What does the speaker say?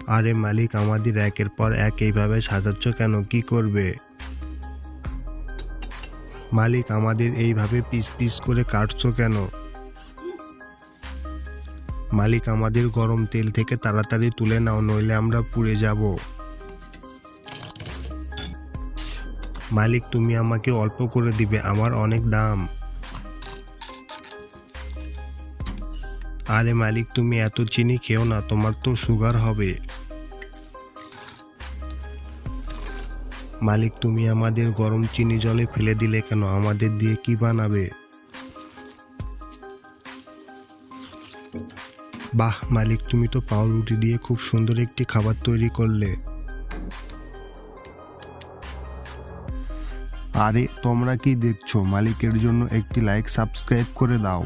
আরে মালিক, আমাদের একের পর এক এইভাবে সাজাচ্ছ কেন? কি করবে? মালিক, আমাদের এইভাবে পিস পিস করে কাটছো কেন? মালিক, আমাদের গরম তেল থেকে তাড়াতাড়ি তুলে নাও, নইলে আমরা পুড়ে যাব। মালিক, তুমি আমাকে অল্প করে দিবে, আমার অনেক দাম। আরে মালিক, তুমি এত চিনি খেও না, তোমার তো সুগার হবে। মালিক, তুমি আমাদের গরম চিনি জলে ফেলে দিলে কেন? আমাদের দিয়ে কি বানাবে? বাহ মালিক, তুমি তো পাউরুটি দিয়ে খুব সুন্দর একটি খাবার তৈরি করলে। আরে তোমরা কি দেখছো? মালিকের জন্য একটি লাইক সাবস্ক্রাইব করে দাও।